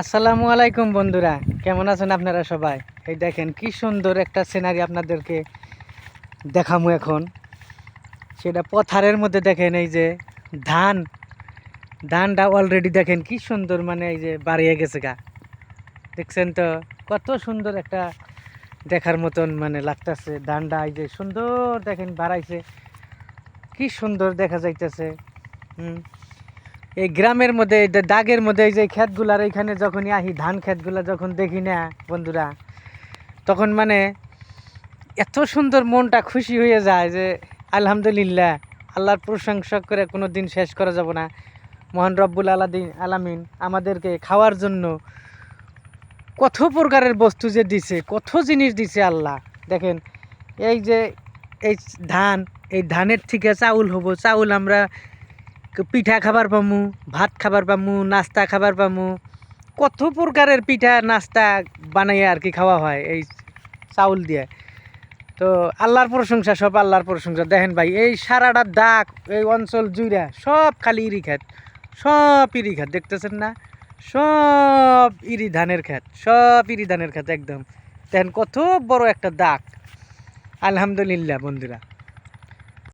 আসসালামু আলাইকুম বন্ধুরা, কেমন আছেন আপনারা সবাই? এই দেখেন কি সুন্দর একটা সিনারি আপনাদেরকে দেখামু এখন। সেটা পথারের মধ্যে দেখেন, এই যে ধান ধানটা অলরেডি দেখেন কি সুন্দর, মানে এই যে বাড়িয়ে গেছে গা। দেখছেন তো কত সুন্দর একটা দেখার মতন মানে লাগতেছে। ধানটা এই যে সুন্দর দেখেন বাড়াইছে, কি সুন্দর দেখা যাইতেছে। এই গ্রামের মধ্যে এই দাগের মধ্যে এই যে ক্ষেতগুলার এইখানে যখনই আহি, ধান ক্ষেতগুলা যখন দেখি না বন্ধুরা, তখন মানে এত সুন্দর মনটা খুশি হয়ে যায় যে আলহামদুলিল্লাহ, আল্লাহর প্রশংসা করে কোনো দিন শেষ করা যাব না। মহান রব্বুল আলামিন আমাদেরকে খাওয়ার জন্য কত প্রকারের বস্তু যে দিছে, কত জিনিস দিছে আল্লাহ। দেখেন এই যে এই ধান, এই ধানের থেকে চাউল হবো, চাউল আমরা পিঠা খাবার পামু, ভাত খাবার পামু, নাস্তা খাবার পামু, কত প্রকারের পিঠা নাস্তা বানাইয়া আর কি খাওয়া হয় এই চাউল দিয়ে। তো আল্লাহর প্রশংসা, সব আল্লাহর প্রশংসা। দেখেন ভাই, এই সারাটা দাগ এই অঞ্চল জুড়ে সব খালি ইরি খেত, সব ইরি খেত, দেখতেছেন না? সব ইরি ধানের খেত, সব ইরি ধানের খেত একদম। দেখেন কত বড় একটা দাগ। আলহামদুলিল্লাহ বন্ধুরা।